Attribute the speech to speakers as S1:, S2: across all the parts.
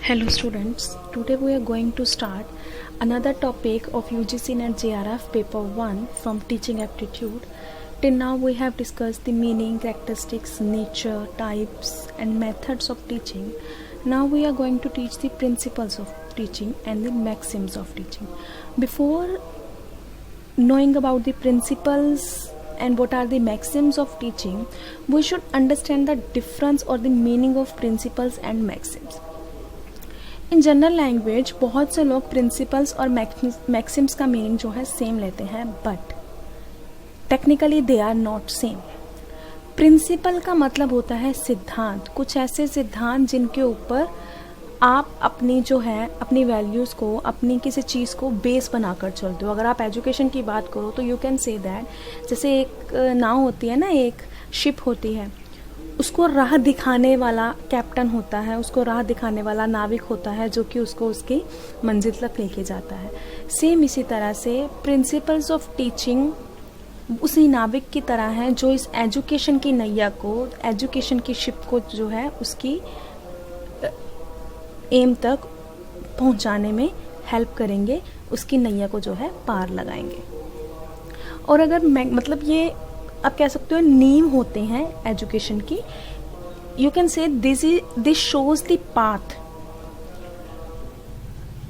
S1: Hello students, today we are going to start another topic of UGC NET JRF paper 1 from teaching aptitude. Till now we have discussed the meaning, characteristics, nature, types and methods of teaching. Now we are going to teach the principles of teaching and the maxims of teaching. Before knowing about the principles and what are the maxims of teaching, we should understand the difference or the meaning of principles and maxims. In general language बहुत से लोग principles और Maxim's का meaning जो है same लेते हैं, but technically they are not same. Principle का मतलब होता है सिद्धांत, कुछ ऐसे सिद्धांत जिनके ऊपर आप अपनी जो है अपनी वैल्यूज़ को, अपनी किसी चीज़ को बेस बनाकर चलते हो. अगर आप एजुकेशन की बात करो तो यू कैन से दैट जैसे एक नाव होती है ना, एक शिप होती है, उसको राह दिखाने वाला कैप्टन होता है, उसको राह दिखाने वाला नाविक होता है जो कि उसको उसकी मंजिल तक लेके जाता है. सेम इसी तरह से प्रिंसिपल्स ऑफ टीचिंग उसी नाविक की तरह है जो इस एजुकेशन की नैया को, एजुकेशन की शिप को जो है उसकी एम तक पहुंचाने में हेल्प करेंगे, उसकी नैया को जो है पार लगाएंगे. और अगर मतलब ये आप कह सकते हो नींव होते हैं एजुकेशन की. You can say this shows the path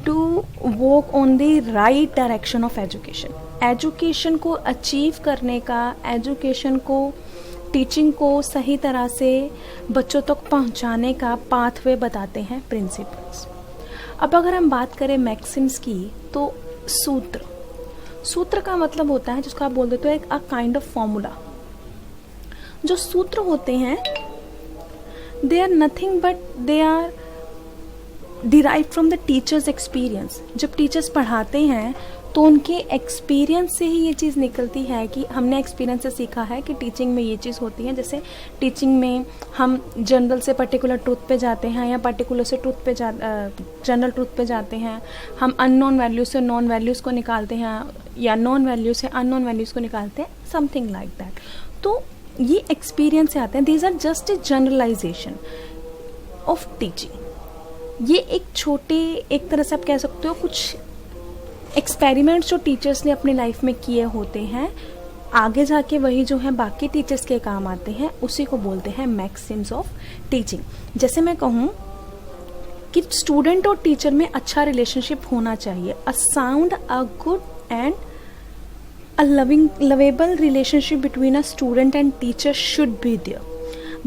S1: to walk on the right direction of education. Education को अचीव करने का, एजुकेशन को, टीचिंग को सही तरह से बच्चों तक पहुंचाने का पाथवे बताते हैं प्रिंसिपल्स. अब अगर हम बात करें मैक्सिम्स की तो सूत्र का मतलब होता है जिसको आप बोल देते हो एक अ काइंड ऑफ फॉर्मूला. जो सूत्र होते हैं they are nothing but they are derive from the teachers experience. जब टीचर्स पढ़ाते हैं तो उनके एक्सपीरियंस से ही ये चीज़ निकलती है कि हमने एक्सपीरियंस से सीखा है कि टीचिंग में ये चीज़ होती है. जैसे टीचिंग में हम जनरल से पर्टिकुलर ट्रूथ पे जाते हैं या पर्टिकुलर से जनरल ट्रूथ पे जाते हैं. हम अननोन वैल्यूज से नॉन वैल्यूज़ को निकालते हैं या नॉन वैल्यूज से अननोन वैल्यूज़ को निकालते हैं, समथिंग लाइक दैट. तो ये एक्सपीरियंस से आते हैं. These are just a generalisation of teaching. ये एक तरह से आप कह सकते हो कुछ एक्सपेरिमेंट्स जो टीचर्स ने अपनी लाइफ में किए होते हैं, आगे जाके वही जो है बाकी टीचर्स के काम आते हैं, उसी को बोलते हैं मैक्सिम्स ऑफ टीचिंग. जैसे मैं कहूँ कि स्टूडेंट और टीचर में अच्छा रिलेशनशिप होना चाहिए. A sound, a good and a lovable relationship between a student and teacher should be there.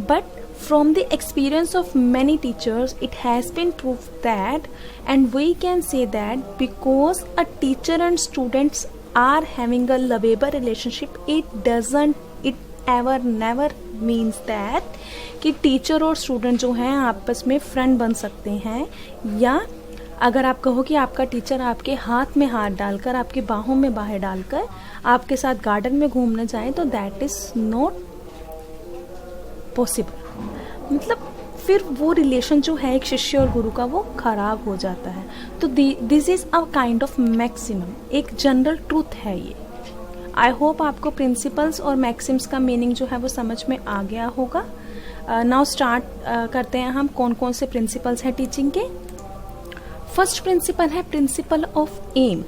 S1: But from the experience of many teachers, it has been proved that, and we can say that because a teacher and students are having a lovable relationship, it never means that कि teacher और student जो हैं आपस में friend बन सकते हैं. या अगर आप कहो कि आपका टीचर आपके हाथ में हाथ डालकर, आपकी बाहों में बाहें डालकर आपके साथ गार्डन में घूमने जाए तो दैट इज नॉट पॉसिबल. मतलब फिर वो रिलेशन जो है एक शिष्य और गुरु का वो खराब हो जाता है. तो this is a kind of maximum, एक जनरल ट्रूथ है ये. आई होप आपको प्रिंसिपल्स और मैक्सिम्स का मीनिंग जो है वो समझ में आ गया होगा. नाउ स्टार्ट करते हैं हम कौन कौन से प्रिंसिपल्स हैं टीचिंग के. फर्स्ट प्रिंसिपल है प्रिंसिपल ऑफ एम.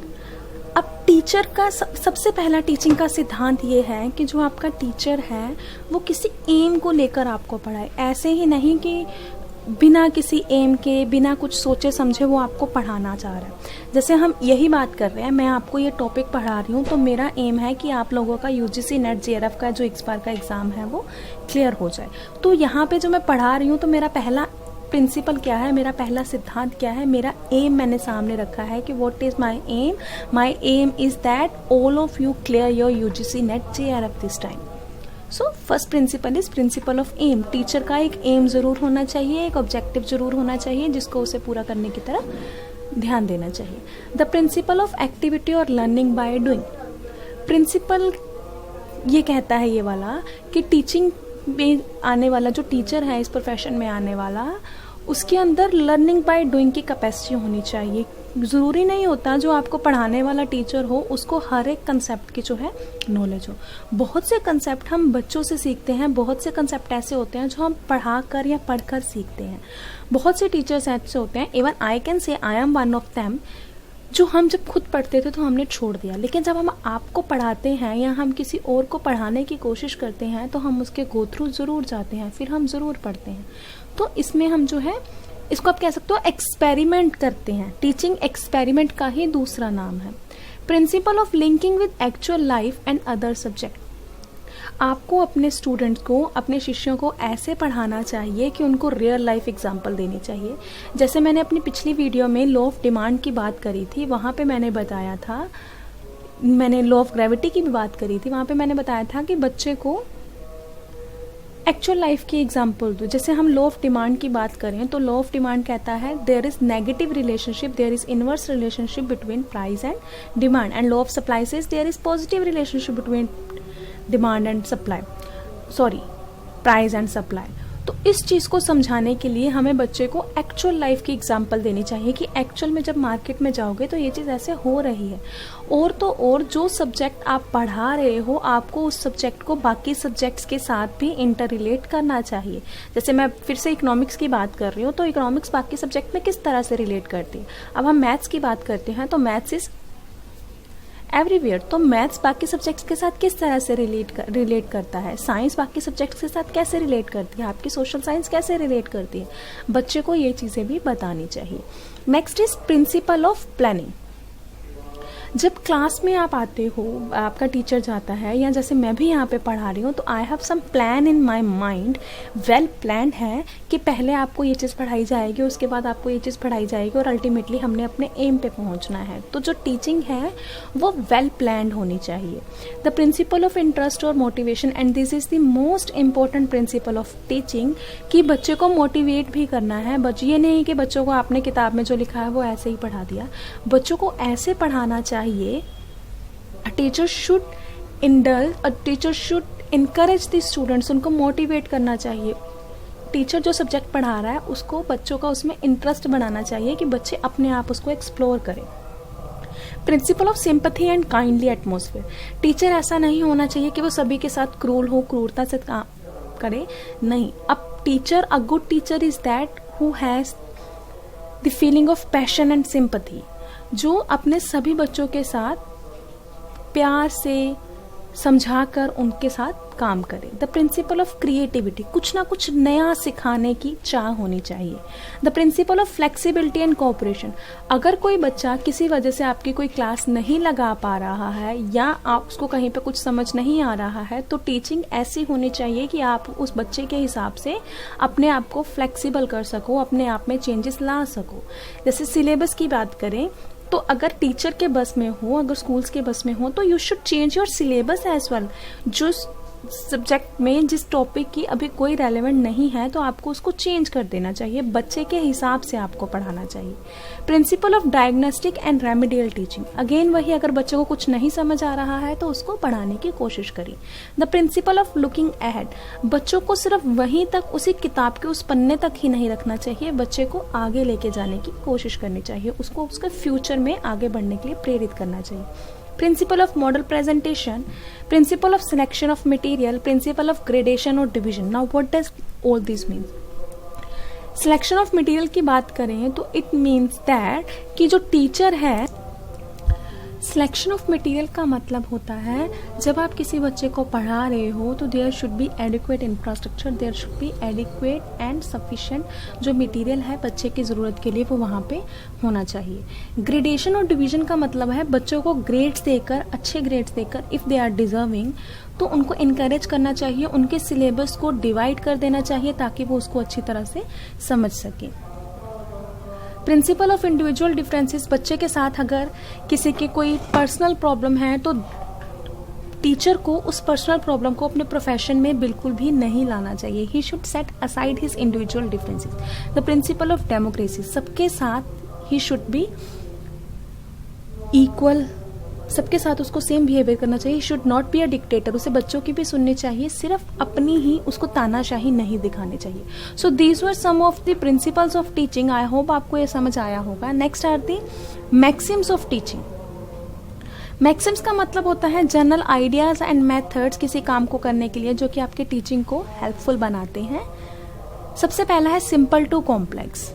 S1: अब टीचर का सबसे पहला टीचिंग का सिद्धांत ये है कि जो आपका टीचर है वो किसी एम को लेकर आपको पढ़ाए. ऐसे ही नहीं कि बिना किसी एम के, बिना कुछ सोचे समझे वो आपको पढ़ाना चाह रहा है. जैसे हम यही बात कर रहे हैं, मैं आपको ये टॉपिक पढ़ा रही हूँ तो मेरा एम है कि आप लोगों का यूजीसी नेट जेआरएफ का जो इस बार का एग्ज़ाम है वो क्लियर हो जाए. तो यहाँ पे जो मैं पढ़ा रही हूँ तो मेरा पहला प्रिंसिपल क्या है, मेरा पहला सिद्धांत क्या है, मेरा एम मैंने सामने रखा है कि what is my aim. My aim is that all of you clear your UGC NET JRF this time. So first principle is principle of aim. Teacher का एक एम जरूर होना चाहिए, एक ऑब्जेक्टिव जरूर होना चाहिए जिसको उसे पूरा करने की तरफ ध्यान देना चाहिए. द प्रिंसिपल ऑफ एक्टिविटी और लर्निंग बाय डूइंग. प्रिंसिपल ये कहता है ये वाला कि टीचिंग में आने वाला जो टीचर है, इस प्रोफेशन में आने वाला, उसके अंदर लर्निंग बाय डूइंग की कैपेसिटी होनी चाहिए। ज़रूरी नहीं होता जो आपको पढ़ाने वाला टीचर हो उसको हर एक कंसेप्ट की जो है नॉलेज हो। बहुत से कंसेप्ट हम बच्चों से सीखते हैं, बहुत से कंसेप्ट ऐसे होते हैं जो हम पढ़ा कर या पढ़कर सीखते हैं। बहुत से टीचर्स ऐसे होते हैं, even I can say I am one of them, जो हम जब खुद पढ़ते थे तो हमने छोड़ दिया, लेकिन जब हम आपको पढ़ाते हैं या हम किसी और को पढ़ाने की कोशिश करते हैं तो हम उसके गो थ्रू ज़रूर जाते हैं, फिर हम ज़रूर पढ़ते हैं। तो इसमें हम जो है इसको आप कह सकते हो एक्सपेरिमेंट करते हैं। टीचिंग एक्सपेरिमेंट का ही दूसरा नाम है। Principle of linking with actual life and other subject. आपको अपने स्टूडेंट्स को, अपने शिष्यों को ऐसे पढ़ाना चाहिए कि उनको रियल लाइफ एग्जांपल देनी चाहिए। जैसे मैंने अपनी पिछली वीडियो में लॉ ऑफ डिमांड की बात करी थी, वहाँ पे मैंने बताया था, मैंने लॉ ऑफ ग्रेविटी की भी बात करी थी, वहाँ पे मैंने बताया था कि बच्चे को एक्चुअल लाइफ की एग्जांपल दो। जैसे हम लॉ ऑफ डिमांड की बात करें तो लॉ ऑफ डिमांड कहता है there is negative relationship, there is inverse relationship between price and demand, and law of supply says there is positive relationship between demand and supply, price and supply. तो इस चीज़ को समझाने के लिए हमें बच्चे को एक्चुअल लाइफ की एग्जांपल देनी चाहिए कि एक्चुअल में जब मार्केट में जाओगे तो ये चीज़ ऐसे हो रही है। और तो और जो सब्जेक्ट आप पढ़ा रहे हो आपको उस सब्जेक्ट को बाकी सब्जेक्ट्स के साथ भी इंटर रिलेट करना चाहिए। जैसे मैं फिर से इकोनॉमिक्स की बात कर रही हूँ तो इकोनॉमिक्स बाकी सब्जेक्ट में किस तरह से रिलेट करती है। अब हम मैथ्स की बात करते हैं तो मैथ्स इज एवरीवेयर, तो मैथ्स बाकी सब्जेक्ट्स के साथ किस तरह से रिलेट करता है, साइंस बाकी सब्जेक्ट्स के साथ कैसे रिलेट करती है, आपकी सोशल साइंस कैसे रिलेट करती है, बच्चे को ये चीज़ें भी बतानी चाहिए। Next is principle of planning. जब क्लास में आप आते हो, आपका टीचर जाता है या जैसे मैं भी यहाँ पे पढ़ा रही हूँ तो I have some plan in my mind, well planned है कि पहले आपको ये चीज़ पढ़ाई जाएगी, उसके बाद आपको ये चीज़ पढ़ाई जाएगी और अल्टीमेटली हमने अपने एम पे पहुँचना है। तो जो टीचिंग है वो वेल प्लान्ड होनी चाहिए। द प्रिंसिपल ऑफ इंटरेस्ट और motivation, and this is the most important principle of teaching, कि बच्चे को मोटिवेट भी करना है। ये नहीं कि बच्चों को आपने किताब में जो लिखा है वो ऐसे ही पढ़ा दिया, बच्चों को ऐसे पढ़ाना चाहिए। A teacher should encourage the students, उनको मोटिवेट करना चाहिए। टीचर जो सब्जेक्ट पढ़ा रहा है उसको बच्चों का उसमें इंटरेस्ट बनाना चाहिए कि बच्चे अपने आप उसको एक्सप्लोर करें। Principle of sympathy and kindly atmosphere. Teacher ऐसा नहीं होना चाहिए कि वो सभी के साथ क्रूर हो, क्रूरता से काम करे, नहीं। अब teacher, a good teacher is that who has the feeling of passion and sympathy, जो अपने सभी बच्चों के साथ प्यार से समझाकर उनके साथ काम करे। द प्रिंसिपल ऑफ क्रिएटिविटी, कुछ ना कुछ नया सिखाने की चाह होनी चाहिए। The principle of flexibility and cooperation, अगर कोई बच्चा किसी वजह से आपकी कोई क्लास नहीं लगा पा रहा है या आप उसको कहीं पे कुछ समझ नहीं आ रहा है तो टीचिंग ऐसी होनी चाहिए कि आप उस बच्चे के हिसाब से अपने आप को फ्लेक्सिबल कर सको, अपने आप में चेंजेस ला सको। जैसे सिलेबस की बात करें तो अगर टीचर के बस में हो, अगर स्कूल्स के बस में हो तो you should change your syllabus as well. जो सब्जेक्ट में जिस टॉपिक की अभी कोई रेलेवेंट नहीं है तो आपको उसको चेंज कर देना चाहिए, बच्चे के हिसाब से आपको पढ़ाना चाहिए। Principle of diagnostic and remedial teaching, again वही, अगर बच्चे को कुछ नहीं समझ आ रहा है तो उसको पढ़ाने की कोशिश करिए। The principle of looking ahead, बच्चों को सिर्फ वहीं तक, उसी किताब के उस पन्ने तक ही नहीं रखना चाहिए, बच्चे को आगे लेके जाने की कोशिश करनी चाहिए, उसको उसके फ्यूचर में आगे बढ़ने के लिए प्रेरित करना चाहिए। Principle of model presentation, principle of selection of material, principle of gradation और division. Now what does all this mean? Selection of material की बात करें तो इट मीन्स दैट कि जो टीचर है, सिलेक्शन ऑफ मटेरियल का मतलब होता है जब आप किसी बच्चे को पढ़ा रहे हो तो there should be adequate infrastructure, there should be adequate and sufficient जो मटेरियल है बच्चे की ज़रूरत के लिए वो वहाँ पे होना चाहिए। ग्रेडेशन और डिवीजन का मतलब है बच्चों को ग्रेड्स देकर, अच्छे ग्रेड्स देकर, इफ़ दे आर डिजर्विंग तो उनको इनकरेज करना चाहिए, उनके सिलेबस को डिवाइड कर देना चाहिए ताकि वो उसको अच्छी तरह से समझ सकें। प्रिंसिपल ऑफ इंडिविजुअल डिफरेंसेस, बच्चे के साथ अगर किसी के कोई पर्सनल प्रॉब्लम है तो टीचर को उस पर्सनल प्रॉब्लम को अपने प्रोफेशन में बिल्कुल भी नहीं लाना चाहिए। He should set aside his individual differences. The principle of democracy, सबके साथ ही शुड बी इक्वल सबके साथ उसको सेम बिहेवियर करना चाहिए, should not be a dictator, उसे बच्चों की भी सुननी चाहिए, सिर्फ अपनी ही उसको तानाशाही नहीं दिखानी चाहिए. So these were some of the principles of teaching. I hope आपको ये समझ आया होगा. Next are the maxims of teaching. Maxims का मतलब होता है जनरल आइडियाज एंड मेथड्स किसी काम को करने के लिए जो कि आपके टीचिंग को हेल्पफुल बनाते हैं. सबसे पहला है सिंपल टू कॉम्प्लेक्स.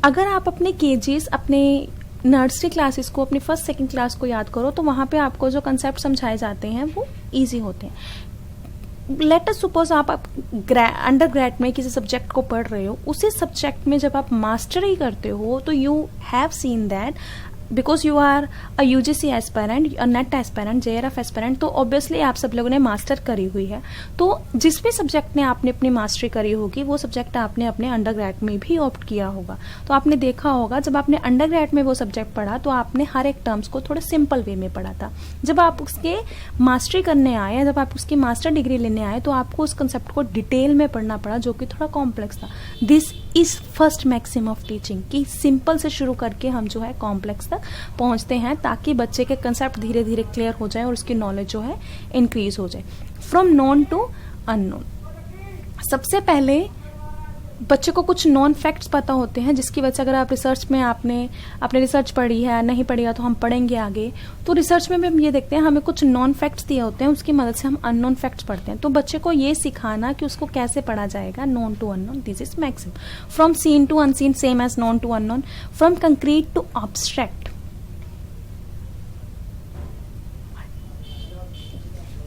S1: अगर आप अपने केजीज, अपने नर्सरी क्लासेस को, अपनी फर्स्ट सेकंड क्लास को याद करो तो वहाँ पे आपको जो कंसेप्ट समझाए जाते हैं वो इजी होते हैं. लेट अस सपोज आप अंडर ग्रेड में किसी सब्जेक्ट को पढ़ रहे हो, उसी सब्जेक्ट में जब आप मास्टरी करते हो तो you have seen that because you are a UGC aspirant, a NET aspirant, JRF aspirant, तो ऑब्वियसली आप सब लोगों ने मास्टर करी हुई है. तो जिस भी सब्जेक्ट में आपने अपनी मास्टरी करी होगी वो सब्जेक्ट आपने अपने अंडर ग्रेड में भी ऑप्ट किया होगा. तो आपने देखा होगा जब आपने अंडर ग्रेड में वो सब्जेक्ट पढ़ा तो आपने हर एक टर्म्स को थोड़े सिंपल वे में पढ़ा था. जब आप उसके मास्टरी करने आए, जब आप उसकी मास्टर डिग्री लेने आए तो आपको उस कंसेप्ट को डिटेल में पढ़ना पड़ा जो कि थोड़ा कॉम्प्लेक्स था. This is first maxim of teaching कि सिंपल से शुरू करके हम जो है कॉम्प्लेक्स तक पहुंचते हैं ताकि बच्चे के कंसेप्ट धीरे धीरे क्लियर हो जाए और उसकी नॉलेज जो है इंक्रीज हो जाए. From known to unknown. सबसे पहले बच्चे को कुछ नॉन फैक्ट्स पता होते हैं जिसकी वजह से अगर आप रिसर्च में आपने रिसर्च पढ़ी है, नहीं पढ़ी है तो हम पढ़ेंगे आगे. तो रिसर्च में भी हम ये देखते हैं हमें कुछ नॉन फैक्ट्स दिए होते हैं, उसकी मदद से हम अननोन फैक्ट्स पढ़ते हैं. तो बच्चे को ये सिखाना कि उसको कैसे पढ़ा जाएगा, known to unknown, this is maxim. From seen to unseen, same as known to unknown. From concrete to abstract.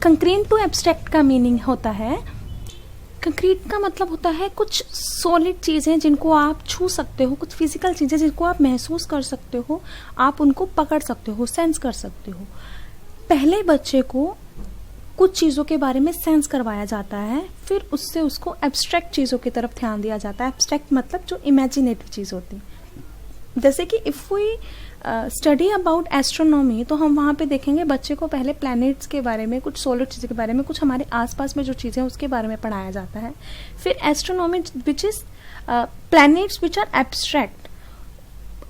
S1: Concrete to abstract का मीनिंग होता है, कंक्रीट का मतलब होता है कुछ सॉलिड चीजें जिनको आप छू सकते हो, कुछ फिजिकल चीजें जिनको आप महसूस कर सकते हो, आप उनको पकड़ सकते हो, सेंस कर सकते हो. पहले बच्चे को कुछ चीजों के बारे में सेंस करवाया जाता है, फिर उससे उसको एब्स्ट्रैक्ट चीजों की तरफ ध्यान दिया जाता है. एब्स्ट्रैक्ट मतलब जो इमेजिनेटिव चीज होती है. जैसे कि if we study about astronomy तो हम वहाँ पे देखेंगे बच्चे को पहले प्लैनेट्स के बारे में, कुछ सोलर चीज़ों के बारे में, कुछ हमारे आसपास में जो चीज़ें हैं उसके बारे में पढ़ाया जाता है. फिर astronomy which is planets which are abstract,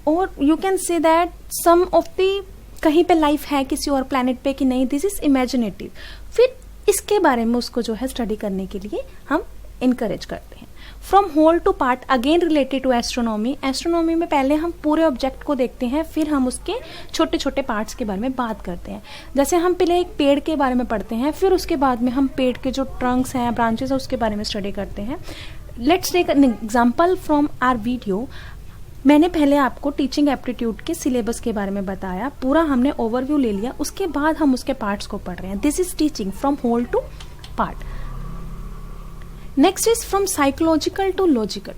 S1: और you can say that some of the कहीं पे लाइफ है किसी और प्लैनेट पे कि नहीं, दिस इज इमेजिनेटिव. फिर इसके बारे में उसको जो है स्टडी करने के लिए हम इनकरेज करते हैं. From whole to part, again related to astronomy. Astronomy में पहले हम पूरे ऑब्जेक्ट को देखते हैं, फिर हम उसके छोटे छोटे पार्ट्स के बारे में बात करते हैं. जैसे हम पहले एक पेड़ के बारे में पढ़ते हैं, फिर उसके बाद में हम पेड़ के जो ट्रंक्स हैं, ब्रांचेस हैं, उसके बारे में स्टडी करते हैं. Let's take an example from our video. मैंने पहले आपको टीचिंग एप्टीट्यूड के सिलेबस के बारे में बताया, पूरा हमने ओवरव्यू ले लिया, उसके बाद हम उसके पार्ट्स को पढ़ रहे हैं. This is teaching from whole to part. Next is from psychological to logical.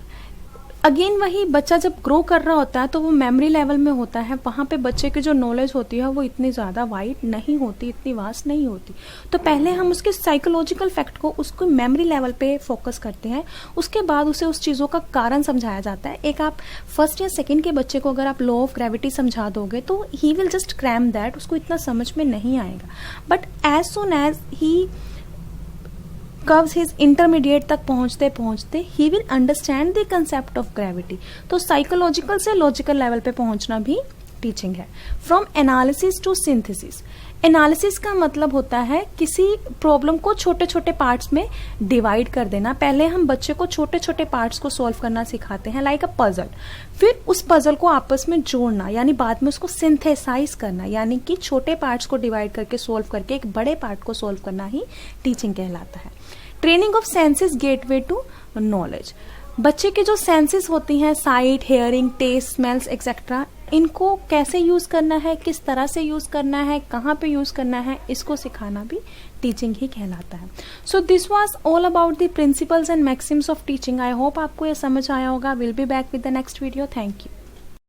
S1: Again वही, बच्चा जब ग्रो कर रहा होता है तो वो मेमोरी लेवल में होता है, वहाँ पे बच्चे की जो नॉलेज होती है वो इतनी ज़्यादा वाइड नहीं होती, इतनी वास्ट नहीं होती. तो पहले हम उसके साइकोलॉजिकल फैक्ट को, उसको मेमोरी लेवल पे फोकस करते हैं, उसके बाद उसे उस चीज़ों का कारण समझाया जाता है. एक आप फर्स्ट या सेकेंड के बच्चे को अगर आप लॉ ऑफ ग्रेविटी समझा दोगे तो he will just cram that, उसको इतना समझ में नहीं आएगा. But as soon as he curves his intermediate तक पहुंचते पहुंचते he will understand the concept of gravity. तो साइकोलॉजिकल से लॉजिकल लेवल पे पहुंचना भी टीचिंग है. From analysis to synthesis. Analysis का मतलब होता है किसी प्रॉब्लम को छोटे छोटे पार्ट्स में डिवाइड कर देना. पहले हम बच्चे को छोटे छोटे पार्ट्स को सॉल्व करना सिखाते हैं, लाइक अ पजल. फिर उस पजल को आपस में जोड़ना, यानी बाद में उसको सिंथेसाइज करना, यानी कि छोटे पार्ट्स को डिवाइड करके सॉल्व करके एक बड़े पार्ट को सॉल्व करना ही टीचिंग कहलाता है. Training of senses gateway to knowledge. बच्चे के जो सेंसेस होती हैं, sight, hearing, taste, smells etcetera, इनको कैसे यूज करना है, किस तरह से यूज करना है, कहाँ पे यूज करना है, इसको सिखाना भी टीचिंग ही कहलाता है. So this was all about the principles and Maxim's of teaching. I hope आपको ये समझ आया होगा. Will be back with the next video. Thank you.